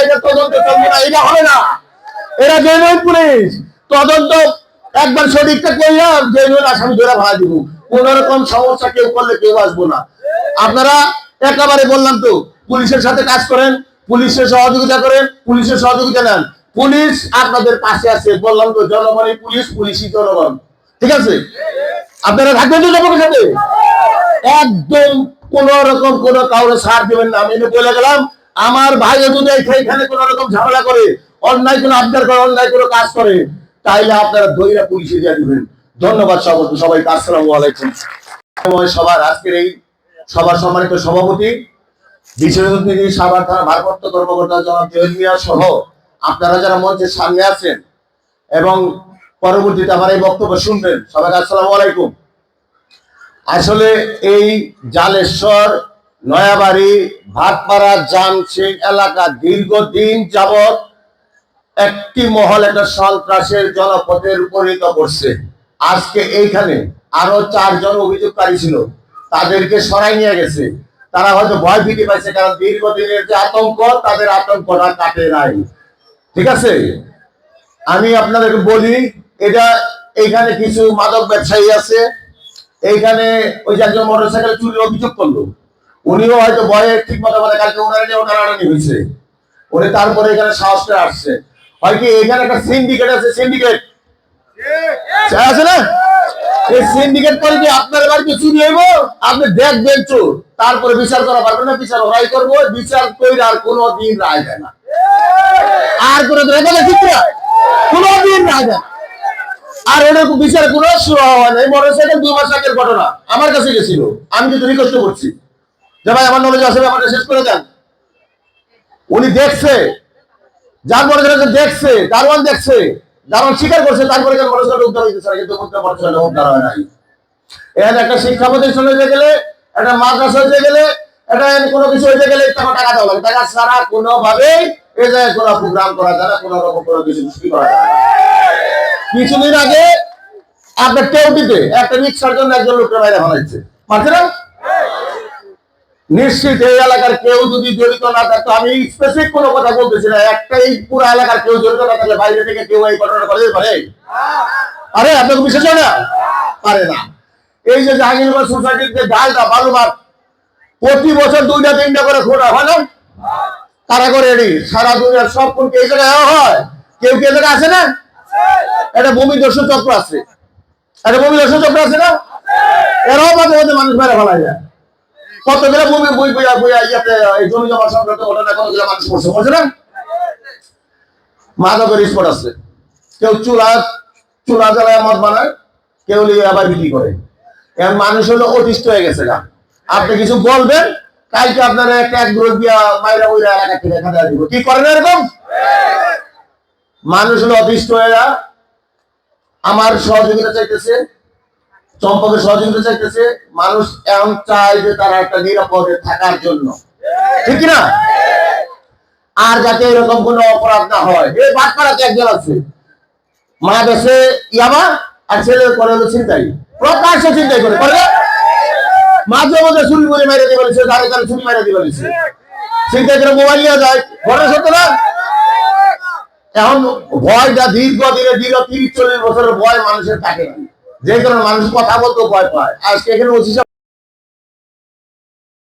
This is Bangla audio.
এটা তদন্ত চলবে না, এটা হবে না। এরা জেনুইন পুলিশ, তদন্ত একবার সঠিকটা করলাম, জেনুইন আসামি ধরে ভাড়া দিব। কোন রকম সমস্যা কেউ করলে কেউ আসবো না। আপনারা একেবারে বললাম তো, পুলিশের সাথে কাজ করেন, পুলিশের সহযোগিতা করেন, পুলিশের সহযোগিতা নেন। পুলিশ আপনাদের পাশে আছে, বললাম তো, জনগণই পুলিশ, পুলিশই জনগণ। ঠিক আছে? আপনারা থাকবেন তো জনগণের সাথে, একদম কোন রকম কোন কাউরে ছাড় দিবেন না। আমি বলে গেলাম, আমার ভাই যদি এখানে কোন রকম ঝামেলা করে, অন্যায় কোনো আবদার করে, অন্যায় কোনো কাজ করে, তাইলে আপনারা ধৈর্য পুলিশে দিয়ে দিবেন। ধন্যবাদ সবাইকে। আসসালামু আলাইকুম। সবার আজকের এই সবার সম্মানিত সভাপতি, বিশেষ অতিথি সাভার থানা ভারপ্রাপ্ত কর্মকর্তা জনাব জহির মিয়া সহ আপনারা যারা মঞ্চের সামনে আছেন এবং পরবর্তীতে আমার এই বক্তব্য শুনবেন, সবাইকে আসসালামু আলাইকুম। আসলে এই জালেশ্বর, নয়াবাড়ি, ভাটপাড়া, জামশেদ এলাকা দীর্ঘদিন যাবৎ একটি মহল একটা সন্ত্রাসের জনপথে রূপান্তরিত করছে। আজকে এইখানে আরো 4 জন অভিযোগকারী ছিল, তাদেরকে সরাই নিয়ে গেছে। তারা হয়তো ভয় ভীতি পাইছে, কারণ দীর্ঘদিনের যে আতঙ্ক, তাদের আতঙ্কটা কাটে নাই। ঠিক আছে? আমি আপনাদেরকে বলি, এটা এইখানে কিছু মাদক ব্যবসায়ী আছে। এইখানে ওই যে একজন মোটরসাইকেল চুরির অভিযোগ করলো, উনিও হয়তো ভয়ে ঠিক মতো বলে, কালকে ওনারা নিয়ে টানাটানি হয়েছে, উনি তারপরে এখানে সাহস করে আসছে। হয় কি, এখানে একটা সিন্ডিকেট আছে, সিন্ডিকেট আছে না? এই সিন্ডিকেট করে যে আপনার বাড়িতে চুরি হইব, আপনি দেখবেন চোর, তারপরে বিচার করা পারবেন না। বিচার ওরাই করবো, বিচার করে আর কোনোদিন রায় দেয় না, আর কোনোদিন রায় দেয়। আর ওটা বিচার কোনো শুরু হয় না। এই মোটরসাইকেল 2 মাস আগের ঘটনা, আমার কাছে গেছিল, আমি কিন্তু রিকোয়েস্ট করছি যে ভাই আমার নলেজ আছে, ব্যাপারটা শেষ করে দেন। উনি দেখছে, যার মোটরসাইকেল দেখছে, দারোয়ান দেখছে, দারোয়ান স্বীকার করছে, তারপরে মোটরসাইকেল উদ্ধার হয়েছে, কিন্তু মোটরসাইকেল উদ্ধার হয় নাই। এখানে একটা শিক্ষা প্রতিষ্ঠান হয়ে গেলে, একটা মাদ্রাসা হয়ে গেলে, এটা কোনো কিছু হয়ে গেলে টাকা দেওয়া লাগে। টাকা ছাড়া কোনোভাবেই এ জায়গায় কোনো প্রোগ্রাম করা যায় না, কোনো রকম কোনো কিছু করা যায় না। কিছুদিন আগে আপনার টেউটিতে একটা রিক্সার জন্য একজন লোককে বাইরে ফেলাইছে, পারছে না? নিশ্চিত এই এলাকার কেউ যদি জড়িত না থাকতো, আমি স্পেসিফিক কোনো কথা বলতেছি না, একটা এই পুরো এলাকার কেউ জড়িত না থাকলে বাইরে থেকে কেউ এই ঘটনা করে পারে? আরে আপনাকে বিশেষ না পারে না। এই যে জাহাঙ্গীরনগর সোসাইটির যে ডালটা বালুমাঠ প্রতি বছর 2টা-3টা করে খোঁড়া হয় না, তারা করে এটি সারা দুনিয়ার সব কোনকে এই জায়গায় হয়, কেউ কেউ জায়গায় আছে না? একটা ভূমি দর্শন চক্র আছে, একটা ভূমি দর্শন চক্র আছে না? এরাও মাঝে মাঝে মানুষ মেরে ফেলা যায়। কতগুলো ভূমি বই বইয়া বইয়া ইয়াতে এই জমি জমা সংক্রান্ত ঘটনা কতগুলো মানুষ করছে, বলছে না? মাদকের স্পট আছে, কেউ চুলা জ্বালায় মদ বানায়, কেউ লিয়ে আবার বিক্রি করে। এখন মানুষ হলো অতিষ্ঠ হয়ে গেছে না। আপনি কিছু বলবেন, কালকে আপনারা একটা এক গ্রুপ দিয়া মাইরা বইরা এলাকা থেকে খাতা দিব, কি করেন এরকম? মানুষ হলো অতিষ্ঠ হয়ে আমার সহযোগিতা চাইতেছে, চম্পকের সহযোগিতা চাইতেছে। মানুষ এমন চায় যে তারা একটা নিরাপদে থাকার জন্য, ঠিক না? আর যাতে এরকম কোনো অপরাধ না হয়। এই বাটপাড়াতে একজন আছে, মা দেশে ইয়াবা আর ছেলে করে হলো চিন্তাই, প্রকাশ্যে চিন্তাই করে মাঝে মাঝে চুরি করে মেরে দিয়ে বলেছে, ধারে ধারে চুরি মেরে দিয়ে বলেছে, চিন্তা করে মোবাইল নিয়ে যায়, ঘটনা সত্য না? এখন ভয়টা দীর্ঘদিনে 30-40 বছরের ভয় মানুষের থাকে না, যে কারণে মানুষ কথা বলতে ভয় পায়। আজকে এখানে